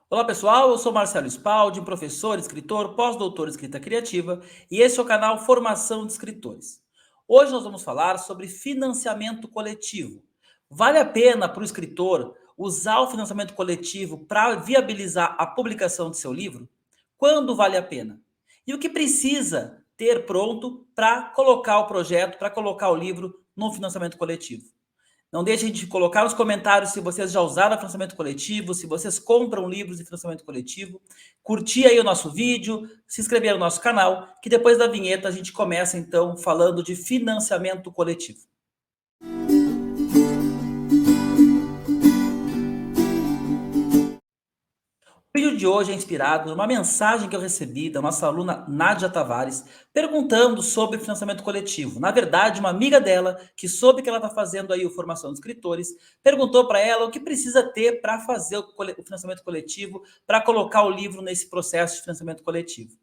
Olá pessoal, eu sou Marcelo Spaldi, professor, escritor, pós-doutor em escrita criativa e esse é o canal Formação de Escritores. Hoje nós vamos falar sobre financiamento coletivo. Vale a pena para o escritor usar o financiamento coletivo para viabilizar a publicação de seu livro? Quando vale a pena? E o que precisa ter pronto para colocar o projeto, para colocar o livro no financiamento coletivo? Não deixem de colocar nos comentários se vocês já usaram financiamento coletivo, se vocês compram livros de financiamento coletivo. Curtir aí o nosso vídeo, se inscrever no nosso canal, que depois da vinheta a gente começa então falando de financiamento coletivo. O vídeo de hoje é inspirado numa mensagem que eu recebi da nossa aluna Nádia Tavares, perguntando sobre financiamento coletivo. Na verdade, uma amiga dela, que soube que ela está fazendo aí o Formação de Escritores, perguntou para ela o que precisa ter para fazer o financiamento coletivo, para colocar o livro nesse processo de financiamento coletivo.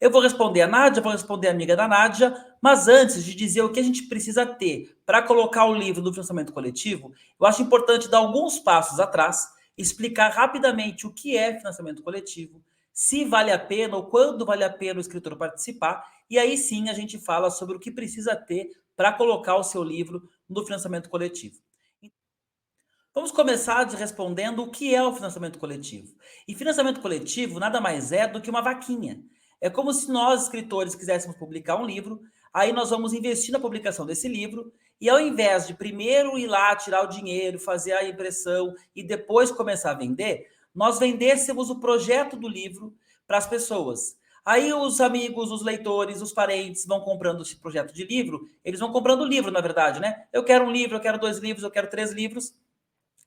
Eu vou responder a Nádia, vou responder a amiga da Nádia, mas antes de dizer o que a gente precisa ter para colocar o livro no financiamento coletivo, eu acho importante dar alguns passos atrás, explicar rapidamente o que é financiamento coletivo, se vale a pena ou quando vale a pena o escritor participar, e aí sim a gente fala sobre o que precisa ter para colocar o seu livro no financiamento coletivo. Vamos começar respondendo o que é o financiamento coletivo. E financiamento coletivo nada mais é do que uma vaquinha. É como se nós, escritores, quiséssemos publicar um livro, aí nós vamos investir na publicação desse livro, e ao invés de primeiro ir lá tirar o dinheiro, fazer a impressão e depois começar a vender, nós vendêssemos o projeto do livro para as pessoas. Aí os amigos, os leitores, os parentes vão comprando esse projeto de livro, eles vão comprando o livro, na verdade, né? Eu quero um livro, eu quero 2 livros, eu quero 3 livros.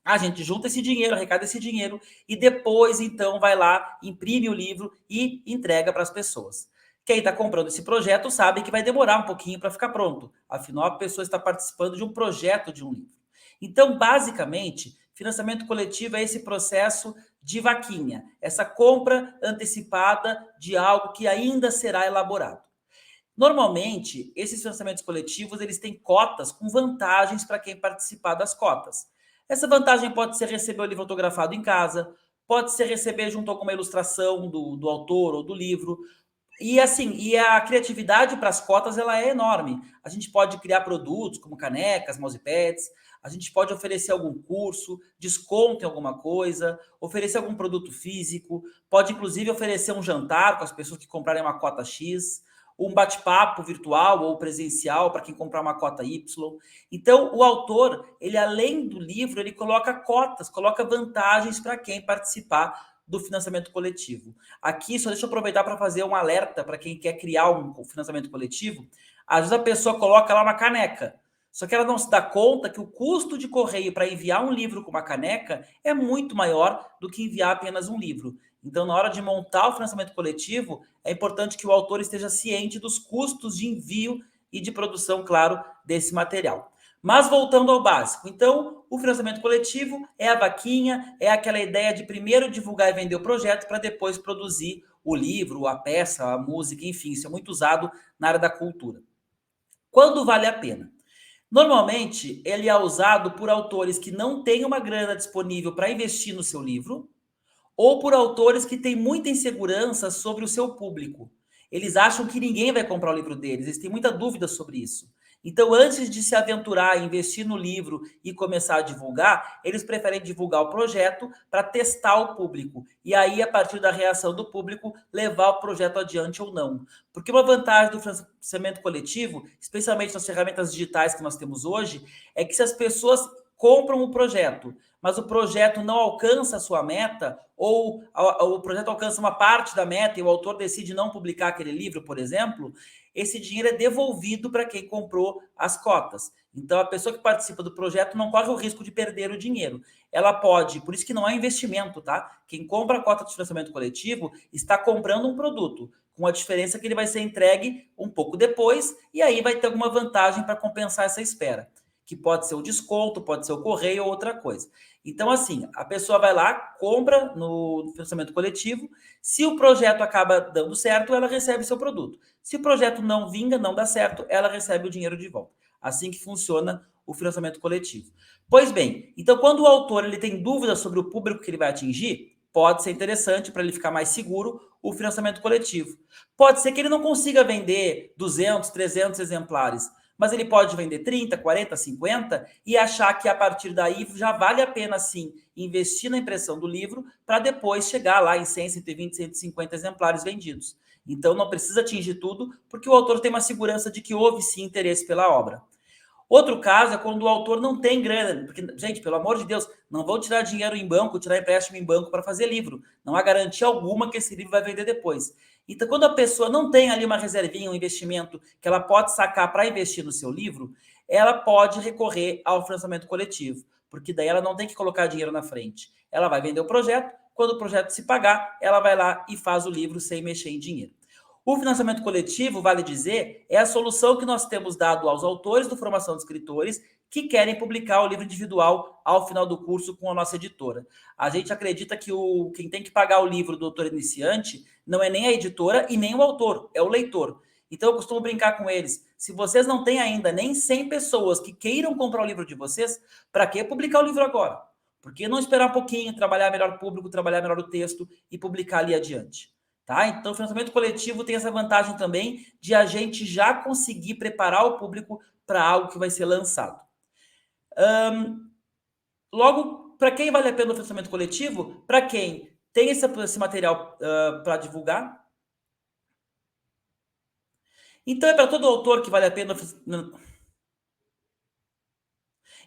A gente junta esse dinheiro, arrecada esse dinheiro e depois, então, vai lá, imprime o livro e entrega para as pessoas. Quem está comprando esse projeto sabe que vai demorar um pouquinho para ficar pronto. Afinal, a pessoa está participando de um projeto de um livro. Então, basicamente, financiamento coletivo é esse processo de vaquinha, essa compra antecipada de algo que ainda será elaborado. Normalmente, esses financiamentos coletivos, eles têm cotas com vantagens para quem participar das cotas. Essa vantagem pode ser receber o livro autografado em casa, pode ser receber junto a alguma ilustração do autor ou do livro. E assim, e a criatividade para as cotas ela é enorme. A gente pode criar produtos como canecas, mousepads, a gente pode oferecer algum curso, desconto em alguma coisa, oferecer algum produto físico, pode inclusive oferecer um jantar com as pessoas que comprarem uma cota X, um bate-papo virtual ou presencial para quem comprar uma cota Y. Então, o autor, ele além do livro, ele coloca cotas, coloca vantagens para quem participar do financiamento coletivo. Aqui, só deixa eu aproveitar para fazer um alerta para quem quer criar um financiamento coletivo. Às vezes a pessoa coloca lá uma caneca, só que ela não se dá conta que o custo de correio para enviar um livro com uma caneca é muito maior do que enviar apenas um livro. Então, na hora de montar o financiamento coletivo, é importante que o autor esteja ciente dos custos de envio e de produção, claro, desse material. Mas voltando ao básico, então, o financiamento coletivo é a vaquinha, é aquela ideia de primeiro divulgar e vender o projeto para depois produzir o livro, a peça, a música, enfim, isso é muito usado na área da cultura. Quando vale a pena? Normalmente, ele é usado por autores que não têm uma grana disponível para investir no seu livro, ou por autores que têm muita insegurança sobre o seu público. Eles acham que ninguém vai comprar o livro deles, eles têm muita dúvida sobre isso. Então, antes de se aventurar, investir no livro e começar a divulgar, eles preferem divulgar o projeto para testar o público. E aí, a partir da reação do público, levar o projeto adiante ou não. Porque uma vantagem do financiamento coletivo, especialmente nas ferramentas digitais que nós temos hoje, é que se as pessoas compram o projeto, mas o projeto não alcança a sua meta, ou o projeto alcança uma parte da meta e o autor decide não publicar aquele livro, por exemplo, esse dinheiro é devolvido para quem comprou as cotas. Então, a pessoa que participa do projeto não corre o risco de perder o dinheiro. Ela pode, por isso que não é investimento, tá? Quem compra a cota de financiamento coletivo está comprando um produto, com a diferença que ele vai ser entregue um pouco depois, e aí vai ter alguma vantagem para compensar essa espera, que pode ser o desconto, pode ser o correio ou outra coisa. Então, assim, a pessoa vai lá, compra no financiamento coletivo, se o projeto acaba dando certo, ela recebe seu produto. Se o projeto não vinga, não dá certo, ela recebe o dinheiro de volta. Assim que funciona o financiamento coletivo. Pois bem, então quando o autor ele tem dúvidas sobre o público que ele vai atingir, pode ser interessante para ele ficar mais seguro o financiamento coletivo. Pode ser que ele não consiga vender 200, 300 exemplares, mas ele pode vender 30, 40, 50 e achar que a partir daí já vale a pena sim investir na impressão do livro para depois chegar lá em 100, 120, 150 exemplares vendidos. Então não precisa atingir tudo, porque o autor tem uma segurança de que houve sim interesse pela obra. Outro caso é quando o autor não tem grana, porque, gente, pelo amor de Deus, não vão tirar dinheiro em banco, tirar empréstimo em banco para fazer livro. Não há garantia alguma que esse livro vai vender depois. Então, quando a pessoa não tem ali uma reservinha, um investimento que ela pode sacar para investir no seu livro, ela pode recorrer ao financiamento coletivo, porque daí ela não tem que colocar dinheiro na frente. Ela vai vender o projeto, quando o projeto se pagar, ela vai lá e faz o livro sem mexer em dinheiro. O financiamento coletivo, vale dizer, é a solução que nós temos dado aos autores do Formação de Escritores que querem publicar o livro individual ao final do curso com a nossa editora. A gente acredita que quem tem que pagar o livro do autor iniciante não é nem a editora e nem o autor, é o leitor. Então eu costumo brincar com eles. Se vocês não têm ainda nem 100 pessoas que queiram comprar o livro de vocês, para que publicar o livro agora? Por que não esperar um pouquinho, trabalhar melhor o público, trabalhar melhor o texto e publicar ali adiante? Tá? Então, o financiamento coletivo tem essa vantagem também de a gente já conseguir preparar o público para algo que vai ser lançado. Logo, para quem vale a pena o financiamento coletivo? Para quem tem esse material para divulgar. Então, é para todo autor que vale a pena.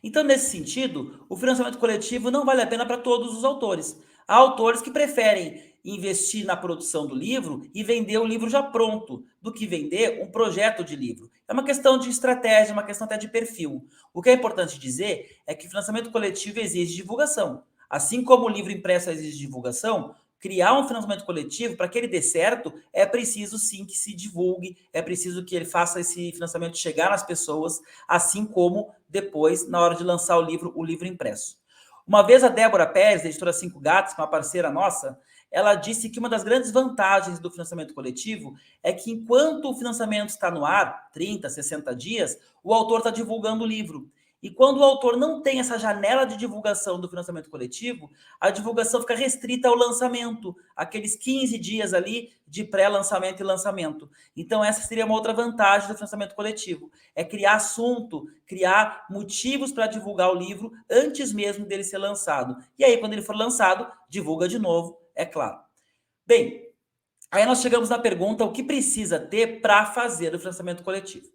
Então, nesse sentido, o financiamento coletivo não vale a pena para todos os autores. Há autores que preferem investir na produção do livro e vender o livro já pronto, do que vender um projeto de livro. É uma questão de estratégia, uma questão até de perfil. O que é importante dizer é que o financiamento coletivo exige divulgação. Assim como o livro impresso exige divulgação, criar um financiamento coletivo, para que ele dê certo, é preciso sim que se divulgue, é preciso que ele faça esse financiamento chegar nas pessoas, assim como depois, na hora de lançar o livro impresso. Uma vez a Débora Pérez, da editora Cinco Gatos, uma parceira nossa, ela disse que uma das grandes vantagens do financiamento coletivo é que enquanto o financiamento está no ar, 30, 60 dias, o autor está divulgando o livro. E quando o autor não tem essa janela de divulgação do financiamento coletivo, a divulgação fica restrita ao lançamento, aqueles 15 dias ali de pré-lançamento e lançamento. Então, essa seria uma outra vantagem do financiamento coletivo, é criar assunto, criar motivos para divulgar o livro antes mesmo dele ser lançado. E aí, quando ele for lançado, divulga de novo, é claro. Bem, aí nós chegamos na pergunta, o que precisa ter para fazer o financiamento coletivo?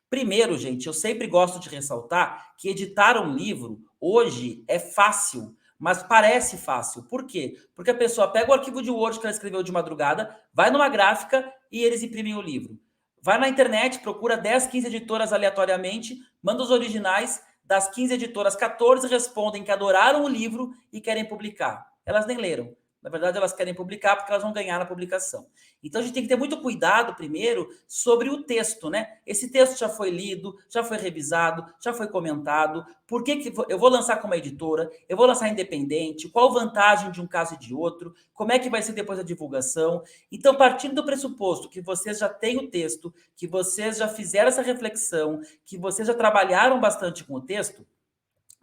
Primeiro, gente, eu sempre gosto de ressaltar que editar um livro hoje é fácil, mas parece fácil. Por quê? Porque a pessoa pega o arquivo de Word que ela escreveu de madrugada, vai numa gráfica e eles imprimem o livro. Vai na internet, procura 10, 15 editoras aleatoriamente, manda os originais, das 15 editoras, 14 respondem que adoraram o livro e querem publicar. Elas nem leram. Na verdade, elas querem publicar porque elas vão ganhar na publicação. Então, a gente tem que ter muito cuidado, primeiro, sobre o texto, né? Esse texto já foi lido, já foi revisado, já foi comentado. Por que eu vou lançar como editora? Eu vou lançar independente? Qual a vantagem de um caso e de outro? Como é que vai ser depois a divulgação? Então, partindo do pressuposto que vocês já têm o texto, que vocês já fizeram essa reflexão, que vocês já trabalharam bastante com o texto,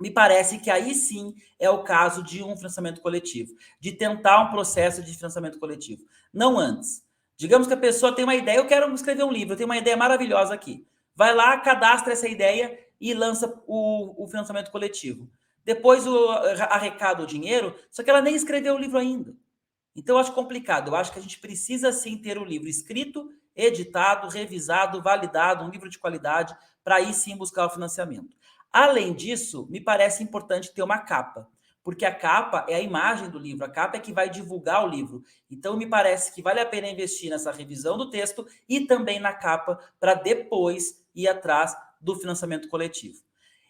me parece que aí sim é o caso de um financiamento coletivo, de tentar um processo de financiamento coletivo. Não antes. Digamos que a pessoa tem uma ideia, eu quero escrever um livro, eu tenho uma ideia maravilhosa aqui. Vai lá, cadastra essa ideia e lança o financiamento coletivo. Depois arrecada o dinheiro, só que ela nem escreveu o livro ainda. Então eu acho complicado, eu acho que a gente precisa sim ter o livro escrito, editado, revisado, validado, um livro de qualidade, para aí sim buscar o financiamento. Além disso, me parece importante ter uma capa, porque a capa é a imagem do livro, a capa é que vai divulgar o livro. Então, me parece que vale a pena investir nessa revisão do texto e também na capa, para depois ir atrás do financiamento coletivo.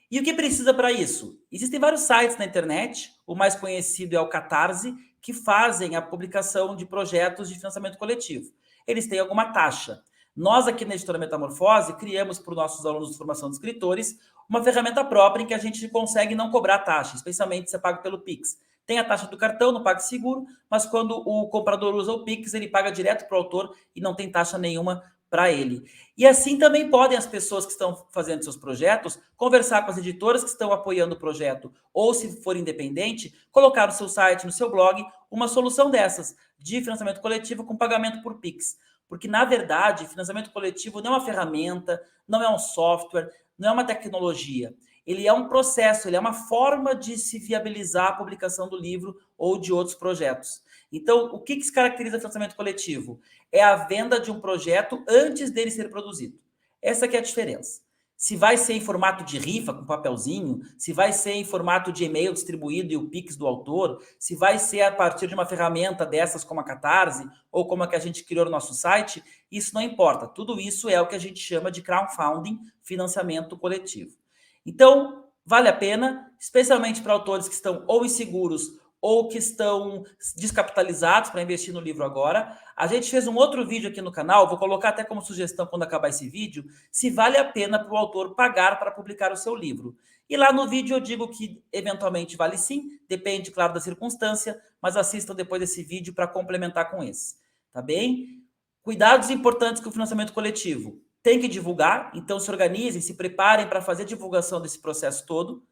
E o que precisa para isso? Existem vários sites na internet, o mais conhecido é o Catarse, que fazem a publicação de projetos de financiamento coletivo. Eles têm alguma taxa. Nós, aqui na Editora Metamorfose, criamos para os nossos alunos de formação de escritores uma ferramenta própria em que a gente consegue não cobrar taxa, especialmente se é pago pelo Pix. Tem a taxa do cartão no PagSeguro, mas quando o comprador usa o Pix, ele paga direto para o autor e não tem taxa nenhuma para ele. E assim também podem as pessoas que estão fazendo seus projetos conversar com as editoras que estão apoiando o projeto, ou se for independente, colocar no seu site, no seu blog, uma solução dessas, de financiamento coletivo com pagamento por Pix. Porque, na verdade, financiamento coletivo não é uma ferramenta, não é um software, não é uma tecnologia. Ele é um processo, ele é uma forma de se viabilizar a publicação do livro ou de outros projetos. Então, o que se caracteriza financiamento coletivo? É a venda de um projeto antes dele ser produzido. Essa que é a diferença. Se vai ser em formato de rifa, com papelzinho, se vai ser em formato de e-mail distribuído e o Pix do autor, se vai ser a partir de uma ferramenta dessas como a Catarse, ou como a que a gente criou no nosso site, isso não importa. Tudo isso é o que a gente chama de crowdfunding, financiamento coletivo. Então, vale a pena, especialmente para autores que estão ou inseguros ou que estão descapitalizados para investir no livro agora. A gente fez um outro vídeo aqui no canal, vou colocar até como sugestão quando acabar esse vídeo, se vale a pena para o autor pagar para publicar o seu livro. E lá no vídeo eu digo que eventualmente vale sim, depende, claro, da circunstância, mas assistam depois desse vídeo para complementar com esse, tá bem? Cuidados importantes com o financiamento coletivo. Tem que divulgar, então se organizem, se preparem para fazer a divulgação desse processo todo.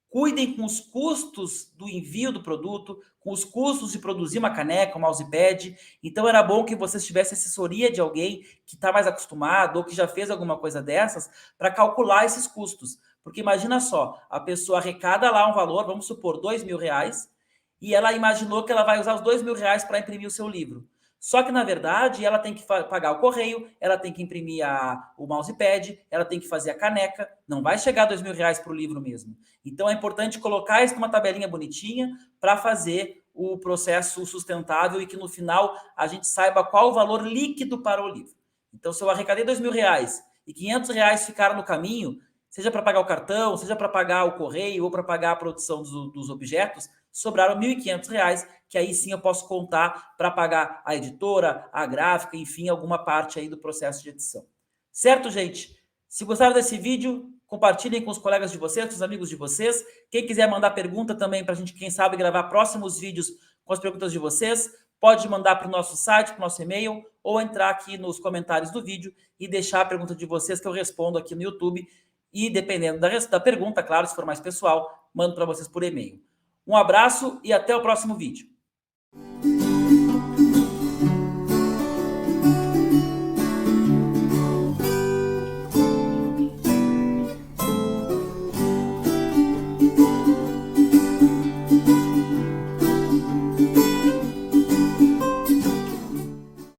Cuidem com os custos do envio do produto, com os custos de produzir uma caneca, um mousepad. Então, era bom que vocês tivessem assessoria de alguém que está mais acostumado ou que já fez alguma coisa dessas para calcular esses custos. Porque imagina só, a pessoa arrecada lá um valor, vamos supor, R$ 2.000, e ela imaginou que ela vai usar os R$ 2.000 para imprimir o seu livro. Só que, na verdade, ela tem que pagar o correio, ela tem que imprimir o mousepad, ela tem que fazer a caneca. Não vai chegar a R$ 2.000 para o livro mesmo. Então, é importante colocar isso numa tabelinha bonitinha para fazer o processo sustentável e que, no final, a gente saiba qual o valor líquido para o livro. Então, se eu arrecadei R$ 2.000 e R$ 500 ficaram no caminho, seja para pagar o cartão, seja para pagar o correio ou para pagar a produção dos objetos, sobraram R$ 1.500, que aí sim eu posso contar para pagar a editora, a gráfica, enfim, alguma parte aí do processo de edição. Certo, gente? Se gostaram desse vídeo, compartilhem com os colegas de vocês, com os amigos de vocês. Quem quiser mandar pergunta também para a gente, quem sabe, gravar próximos vídeos com as perguntas de vocês, pode mandar para o nosso site, para o nosso e-mail, ou entrar aqui nos comentários do vídeo e deixar a pergunta de vocês que eu respondo aqui no YouTube. E dependendo da pergunta, claro, se for mais pessoal, mando para vocês por e-mail. Um abraço e até o próximo vídeo.